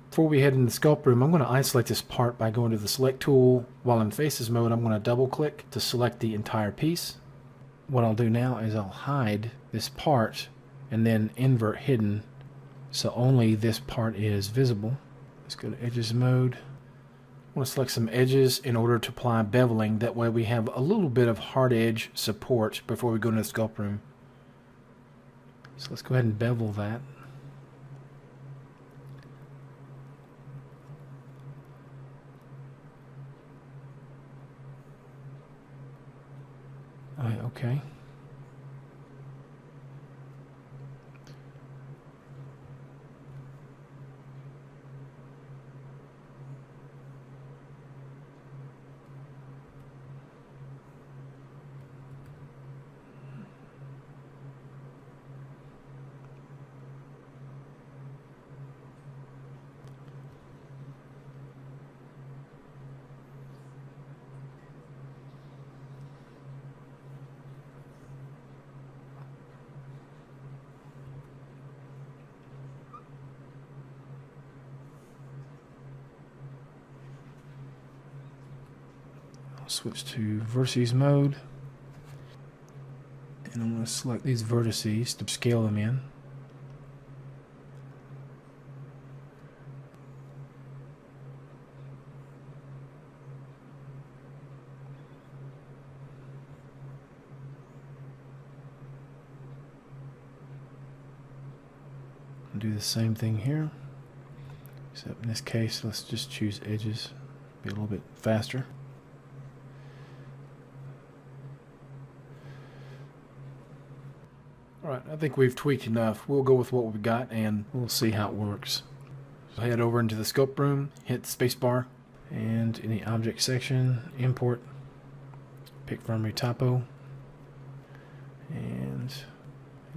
Before we head into the Sculpt room, I'm going to isolate this part by going to the Select tool. While in Faces mode, I'm going to double click to select the entire piece. What I'll do now is I'll hide this part and then invert hidden so only this part is visible. Let's go to Edges mode. I want to select some edges in order to apply beveling. That way we have a little bit of hard edge support before we go into the Sculpt room. So let's go ahead and bevel that. Okay. Switch to vertices mode, and I'm going to select these vertices to scale them in. I'll do the same thing here, except in this case let's just choose edges, be a little bit faster. Alright, I think we've tweaked enough. We'll go with what we've got and we'll see how it works. So head over into the Sculpt room, hit spacebar, and in the Object section, import, pick from Retopo, and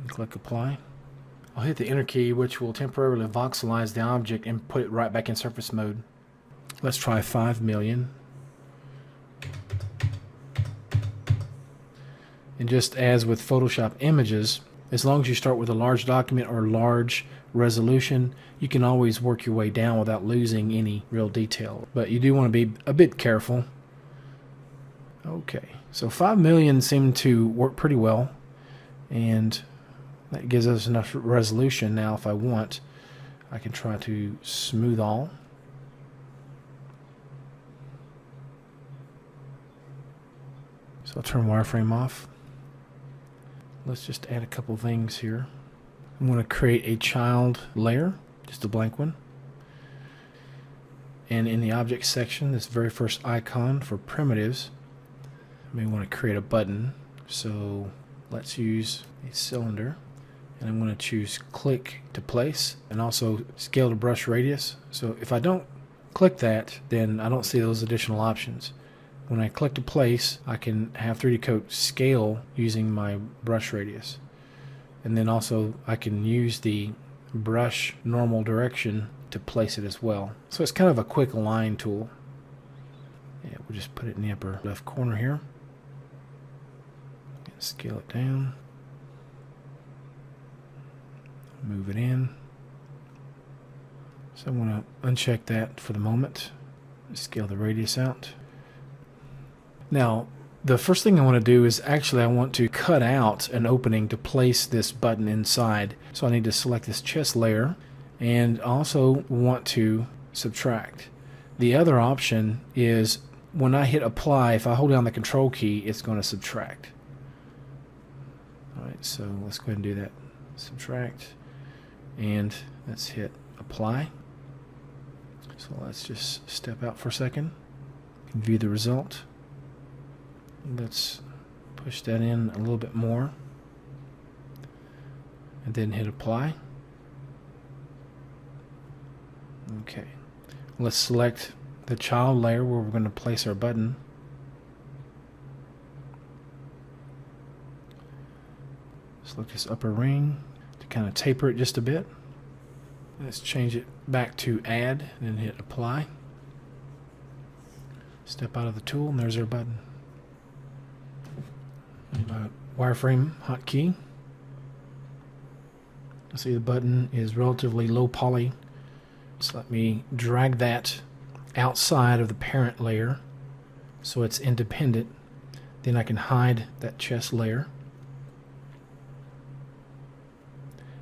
click Apply. I'll hit the Enter key, which will temporarily voxelize the object and put it right back in surface mode. Let's try 5 million. And just as with Photoshop images, as long as you start with a large document or large resolution, you can always work your way down without losing any real detail. But you do want to be a bit careful. Okay, so 5 million seemed to work pretty well, and that gives us enough resolution. Now if I want, I can try to smooth all. So I'll turn wireframe off. Let's just add a couple things here. I'm going to create a child layer, just a blank one. And in the object section, this very first icon for primitives, I may want to create a button. So let's use a cylinder. And I'm going to choose click to place and also scale to brush radius. So if I don't click that, then I don't see those additional options. When I click to place, I can have 3D Coat scale using my brush radius. And then also I can use the brush normal direction to place it as well. So it's kind of a quick line tool. Yeah, we'll just put it in the upper left corner here. Scale it down. Move it in. So I want to uncheck that for the moment. Scale the radius out. Now, the first thing I want to do is actually I want to cut out an opening to place this button inside. So I need to select this chest layer and also want to subtract. The other option is when I hit apply, if I hold down the control key, it's going to subtract. Alright, so let's go ahead and do that. Subtract, and let's hit apply. So let's just step out for a second and view the result. Let's push that in a little bit more and then hit apply. Okay, let's select the child layer where we're going to place our button. Select this upper ring to kind of taper it just a bit. Let's change it back to add and then hit apply. Step out of the tool and there's our button. Wireframe hotkey. See the button is relatively low poly So let me drag that outside of the parent layer so it's independent. Then I can hide that chest layer.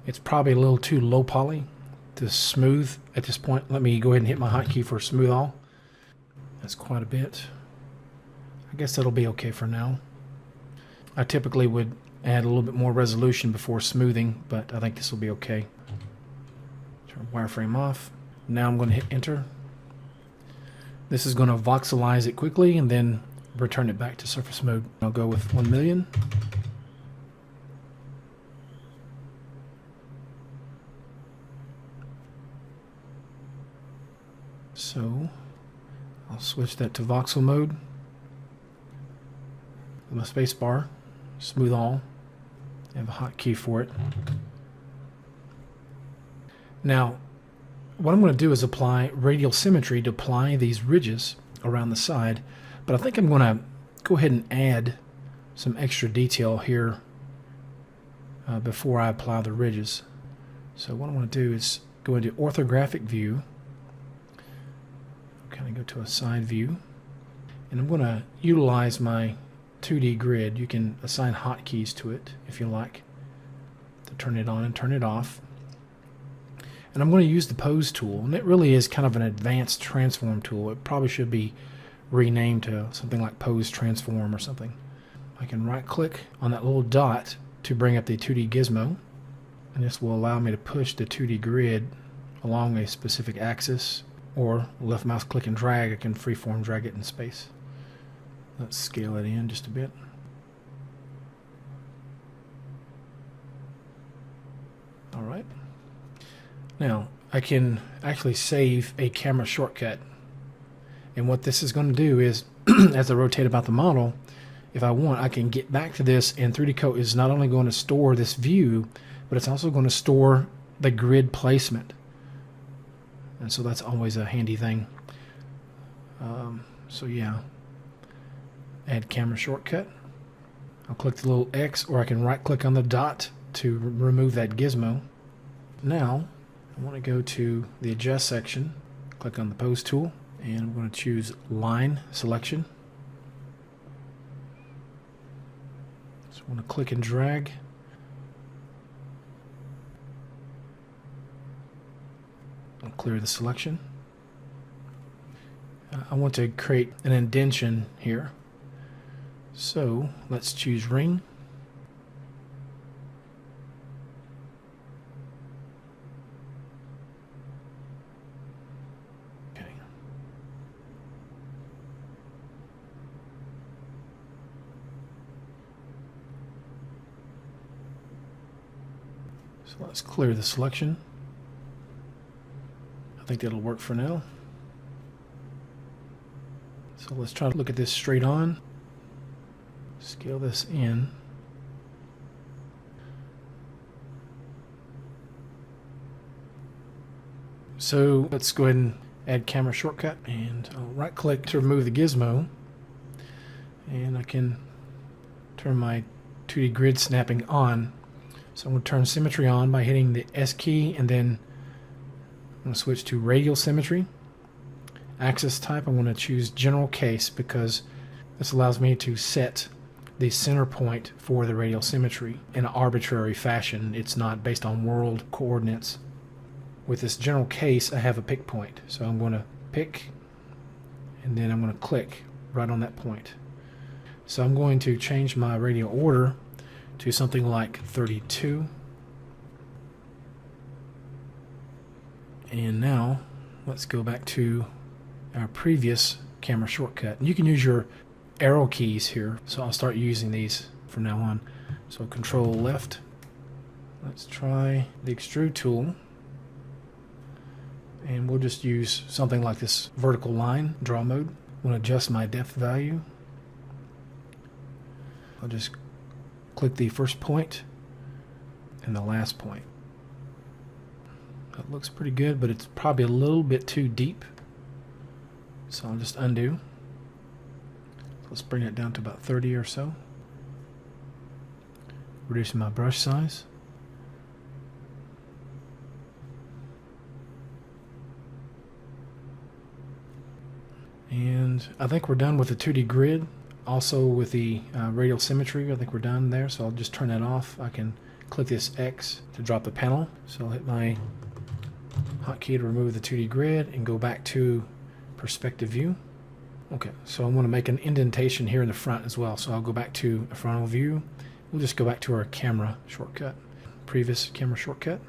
It's probably a little too low poly to smooth at this point. Let me go ahead and hit my hotkey for smooth all. That's quite a bit. I guess that'll be okay for now. I typically would add a little bit more resolution before smoothing, but I think this will be okay. Turn wireframe off. Now I'm going to hit enter. This is going to voxelize it quickly and then return it back to surface mode. I'll go with 1,000,000. So I'll switch that to voxel mode. With my space bar, smooth all. I have a hotkey for it. Now, what I'm going to do is apply radial symmetry to apply these ridges around the side, but I think I'm going to go ahead and add some extra detail here before I apply the ridges. So what I want to do is go into orthographic view, kind of go to a side view, and I'm going to utilize my 2D grid. You can assign hotkeys to it if you like to turn it on and turn it off. And I'm going to use the pose tool, and it really is kind of an advanced transform tool. It probably should be renamed to something like pose transform or something. I can right click on that little dot to bring up the 2D gizmo, and this will allow me to push the 2D grid along a specific axis, or left mouse click and drag. I can freeform drag it in space. Let's scale it in just a bit. Alright. Now, I can actually save a camera shortcut. And what this is going to do is, as I rotate about the model, if I want, I can get back to this, and 3D Coat is not only going to store this view, but it's also going to store the grid placement. And so that's always a handy thing. So yeah, add camera shortcut. I'll click the little X, or I can right click on the dot to remove that gizmo. Now I want to go to the adjust section, click on the pose tool, and I'm going to choose line selection. So I want to click and drag. I'll clear the selection. I want to create an indentation here. So let's choose ring. Okay. So let's clear the selection. I think that'll work for now. So let's try to look at this straight on. Scale this in. So let's go ahead and add camera shortcut, and I'll right click to remove the gizmo, and I can turn my 2D grid snapping on. So I'm going to turn symmetry on by hitting the S key, and then I'm going to switch to radial symmetry. Axis type, I'm going to choose general case, because this allows me to set the center point for the radial symmetry in an arbitrary fashion. It's not based on world coordinates. With this general case, I have a pick point. So I'm going to pick, and then I'm going to click right on that point. So I'm going to change my radial order to something like 32. And now let's go back to our previous camera shortcut. And you can use your arrow keys here, so I'll start using these from now on. So control left. Let's try the Extrude Tool, and we'll just use something like this vertical line draw mode. I'm going to adjust my depth value. I'll just click the first point and the last point. That looks pretty good, but it's probably a little bit too deep. So I'll just undo. Let's bring it down to about 30 or so. Reducing my brush size. And I think we're done with the 2D grid. Also with the radial symmetry, I think we're done there. So I'll just turn that off. I can click this X to drop the panel. So I'll hit my hotkey to remove the 2D grid and go back to perspective view. Okay, so I want to make an indentation here in the front as well. So I'll go back to a frontal view. We'll just go back to our camera shortcut, previous camera shortcut.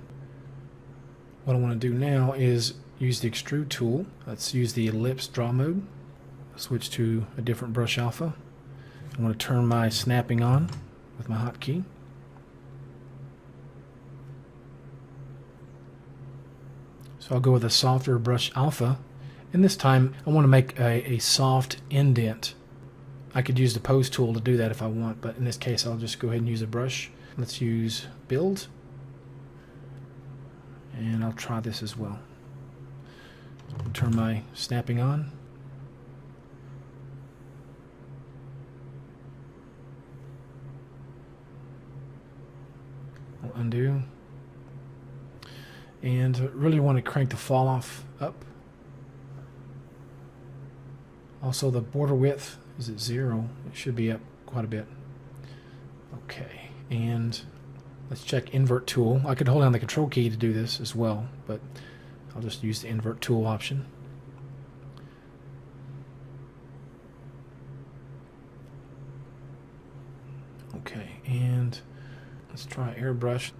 What I want to do now is use the Extrude Tool. Let's use the ellipse draw mode. Switch to a different brush alpha. I want to turn my snapping on with my hotkey. So I'll go with a softer brush alpha, and this time I want to make a soft indent. I could use the pose tool to do that if I want, but in this case I'll just go ahead and use a brush. Let's use build, and I'll try this as well. Turn my snapping on. I'll undo. And really want to crank the fall off up. Also the border width is at 0. It should be up quite a bit. Okay, and let's check Invert Tool. I could hold down the Control key to do this as well, but I'll just use the Invert Tool option. Okay, and let's try airbrush.